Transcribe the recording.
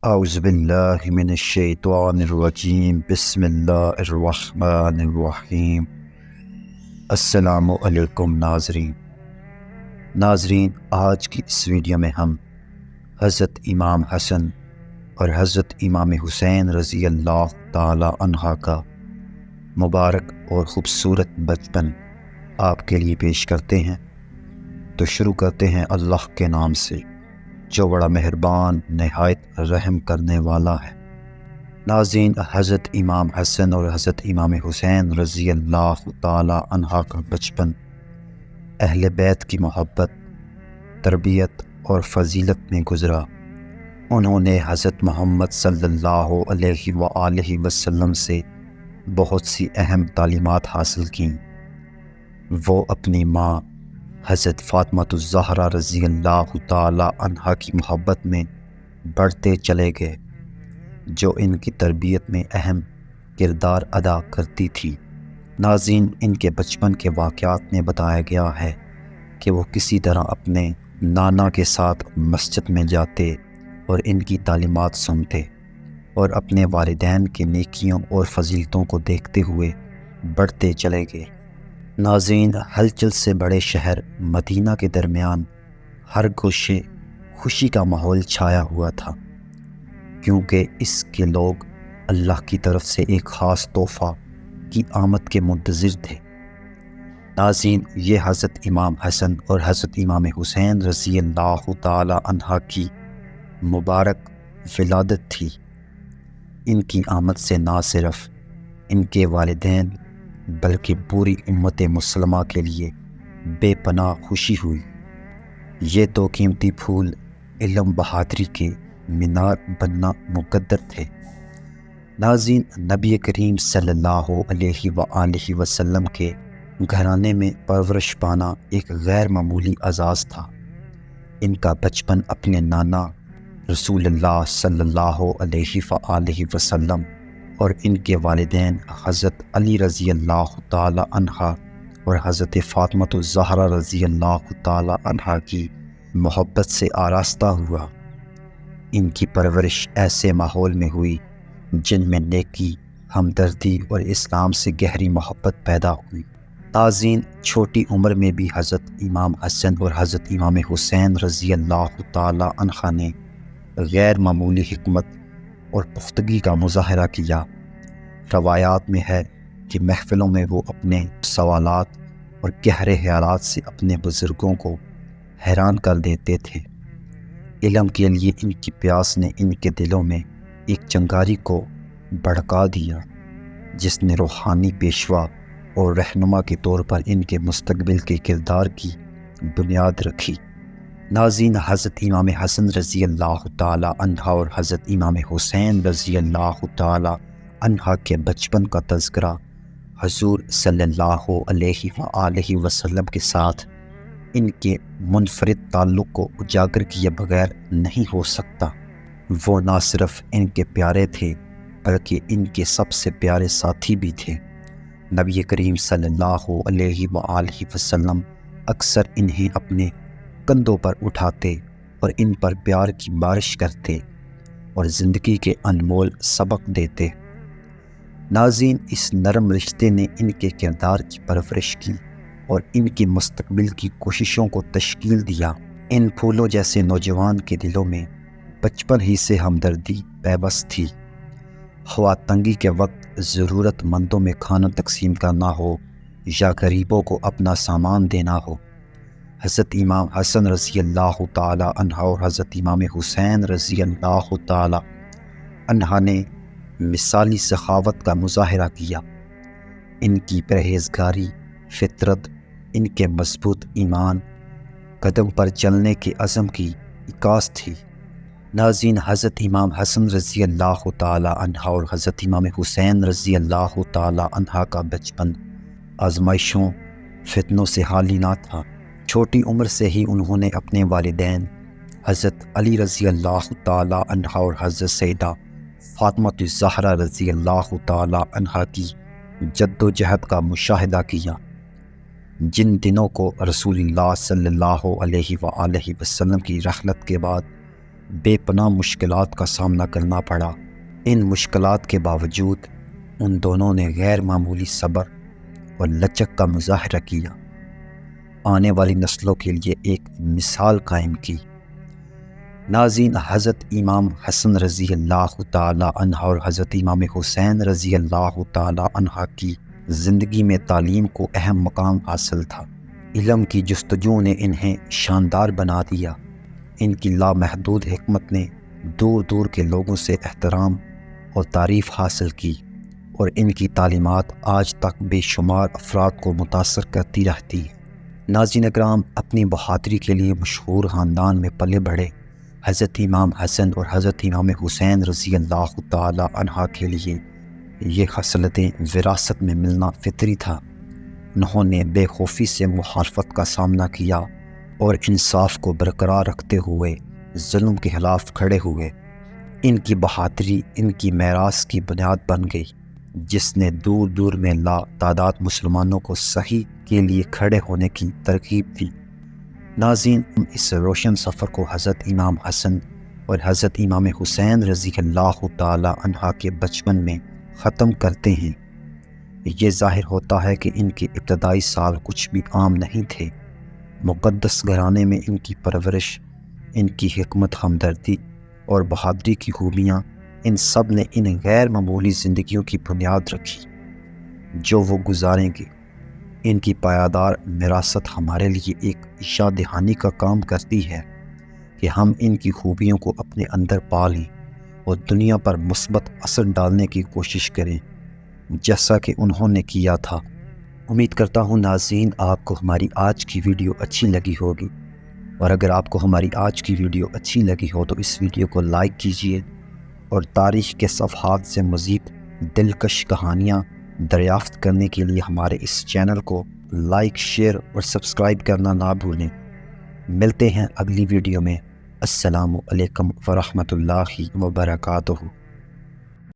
اعوذ باللہ من الشیطان الرجیم بسم اللہ الرحمن الرحیم۔ السلام علیکم ناظرین، آج کی اس ویڈیو میں ہم حضرت امام حسن اور حضرت امام حسین رضی اللہ تعالی عنہ کا مبارک اور خوبصورت بچپن آپ کے لیے پیش کرتے ہیں۔ تو شروع کرتے ہیں اللہ کے نام سے جو بڑا مہربان نہایت رحم کرنے والا ہے۔ ناظرین، حضرت امام حسن اور حضرت امام حسین رضی اللہ تعالی عنہ کا بچپن اہل بیت کی محبت، تربیت اور فضیلت میں گزرا۔ انہوں نے حضرت محمد صلی اللہ علیہ وآلہ وسلم سے بہت سی اہم تعلیمات حاصل کیں۔ وہ اپنی ماں حضرت فاطمہ الزہرا رضی اللہ تعالی عنہا کی محبت میں بڑھتے چلے گئے، جو ان کی تربیت میں اہم کردار ادا کرتی تھی۔ ناظرین، ان کے بچپن کے واقعات میں بتایا گیا ہے کہ وہ کسی طرح اپنے نانا کے ساتھ مسجد میں جاتے اور ان کی تعلیمات سنتے اور اپنے والدین کے نیکیوں اور فضیلتوں کو دیکھتے ہوئے بڑھتے چلے گئے۔ ناظرین، ہلچل سے بڑے شہر مدینہ کے درمیان ہر گوشے خوشی کا ماحول چھایا ہوا تھا، کیونکہ اس کے لوگ اللہ کی طرف سے ایک خاص تحفہ کی آمد کے منتظر تھے۔ ناظرین، یہ حضرت امام حسن اور حضرت امام حسین رضی اللہ تعالی عنہ کی مبارک ولادت تھی۔ ان کی آمد سے نہ صرف ان کے والدین بلکہ پوری امت مسلمہ کے لیے بے پناہ خوشی ہوئی۔ یہ دو قیمتی پھول علم بہادری کے مینار بننا مقدر تھے۔ ناظرین، نبی کریم صلی اللہ علیہ وآلہ وسلم کے گھرانے میں پرورش پانا ایک غیر معمولی اعزاز تھا۔ ان کا بچپن اپنے نانا رسول اللہ صلی اللہ علیہ وآلہ وسلم اور ان کے والدین حضرت علی رضی اللہ تعالی عنہ اور حضرت فاطمہ الزہرا رضی اللہ تعالی عنہ کی محبت سے آراستہ ہوا۔ ان کی پرورش ایسے ماحول میں ہوئی جن میں نیکی، ہمدردی اور اسلام سے گہری محبت پیدا ہوئی۔ ناظرین، چھوٹی عمر میں بھی حضرت امام حسن اور حضرت امام حسین رضی اللہ تعالی عنہ نے غیر معمولی حکمت اور پختگی کا مظاہرہ کیا۔ روایات میں ہے کہ محفلوں میں وہ اپنے سوالات اور گہرے خیالات سے اپنے بزرگوں کو حیران کر دیتے تھے۔ علم کے لیے ان کی پیاس نے ان کے دلوں میں ایک چنگاری کو بھڑکا دیا، جس نے روحانی پیشوا اور رہنما کے طور پر ان کے مستقبل کے کردار کی بنیاد رکھی۔ ناظرین، حضرت امام حسن رضی اللہ تعالی عنہ اور حضرت امام حسین رضی اللہ تعالی عنہ کے بچپن کا تذکرہ حضور صلی اللہ علیہ وآلہ وسلم کے ساتھ ان کے منفرد تعلق کو اجاگر کیے بغیر نہیں ہو سکتا۔ وہ نہ صرف ان کے پیارے تھے بلکہ ان کے سب سے پیارے ساتھی بھی تھے۔ نبی کریم صلی اللہ علیہ وآلہ وسلم اکثر انہیں اپنے کندھوں پر اٹھاتے اور ان پر پیار کی بارش کرتے اور زندگی کے انمول سبق دیتے۔ ناظرین، اس نرم رشتے نے ان کے کردار کی پرورش کی اور ان کی مستقبل کی کوششوں کو تشکیل دیا۔ ان پھولوں جیسے نوجوان کے دلوں میں بچپن ہی سے ہمدردی پیوست تھی، خواہ تنگی کے وقت ضرورت مندوں میں کھانا تقسیم کرنا ہو یا غریبوں کو اپنا سامان دینا ہو۔ حضرت امام حسن رضی اللہ تعالی عنہ اور حضرت امام حسین رضی اللہ تعالی عنہ نے مثالی سخاوت کا مظاہرہ کیا۔ ان کی پرہیزگاری فطرت، ان کے مضبوط ایمان، قدم پر چلنے کے عزم کی عکاس تھی۔ ناظرین، حضرت امام حسن رضی اللہ تعالی عنہ اور حضرت امام حسین رضی اللہ تعالی عنہ کا بچپن آزمائشوں، فتنوں سے خالی نہ تھا۔ چھوٹی عمر سے ہی انہوں نے اپنے والدین حضرت علی رضی اللہ تعالی عنہ اور حضرت سیدہ فاطمہ الزہرا رضی اللہ تعالی عنہ کی جد و جہد کا مشاہدہ کیا، جن دنوں کو رسول اللہ صلی اللہ علیہ وآلہ وسلم کی رحلت کے بعد بے پناہ مشکلات کا سامنا کرنا پڑا۔ ان مشکلات کے باوجود ان دونوں نے غیر معمولی صبر اور لچک کا مظاہرہ کیا، آنے والی نسلوں کے لیے ایک مثال قائم کی۔ ناظرین، حضرت امام حسن رضی اللہ تعالی عنہ اور حضرت امام حسین رضی اللہ تعالی عنہ کی زندگی میں تعلیم کو اہم مقام حاصل تھا۔ علم کی جستجو نے انہیں شاندار بنا دیا۔ ان کی لامحدود حکمت نے دور دور کے لوگوں سے احترام اور تعریف حاصل کی، اور ان کی تعلیمات آج تک بے شمار افراد کو متاثر کرتی رہتی ہیں۔ ناظرین اکرام، اپنی بہادری کے لیے مشہور خاندان میں پلے بڑھے حضرت امام حسن اور حضرت امام حسین رضی اللہ تعالی عنہ کے لیے یہ خصلتیں وراثت میں ملنا فطری تھا۔ انہوں نے بے خوفی سے مخالفت کا سامنا کیا اور انصاف کو برقرار رکھتے ہوئے ظلم کے خلاف کھڑے ہوئے۔ ان کی بہادری ان کی میراث کی بنیاد بن گئی، جس نے دور دور میں لا تعداد مسلمانوں کو صحیح کے لیے کھڑے ہونے کی ترغیب دی۔ ناظرین، ہم اس روشن سفر کو حضرت امام حسن اور حضرت امام حسین رضی اللہ تعالی عنہ کے بچپن میں ختم کرتے ہیں۔ یہ ظاہر ہوتا ہے کہ ان کے ابتدائی سال کچھ بھی عام نہیں تھے۔ مقدس گھرانے میں ان کی پرورش، ان کی حکمت، ہمدردی اور بہادری کی خوبیاں، ان سب نے ان غیر معمولی زندگیوں کی بنیاد رکھی جو وہ گزاریں گے۔ ان کی پائیدار وراثت ہمارے لیے ایک یاد دہانی کا کام کرتی ہے کہ ہم ان کی خوبیوں کو اپنے اندر پالیں اور دنیا پر مثبت اثر ڈالنے کی کوشش کریں، جیسا کہ انہوں نے کیا تھا۔ امید کرتا ہوں ناظرین آپ کو ہماری آج کی ویڈیو اچھی لگی ہوگی، اور اگر آپ کو ہماری آج کی ویڈیو اچھی لگی ہو تو اس ویڈیو کو لائک کیجئے، اور تاریخ کے صفحات سے مزید دلکش کہانیاں دریافت کرنے کے لیے ہمارے اس چینل کو لائک، شیئر اور سبسکرائب کرنا نہ بھولیں۔ ملتے ہیں اگلی ویڈیو میں۔ السلام علیکم ورحمۃ اللہ وبرکاتہ۔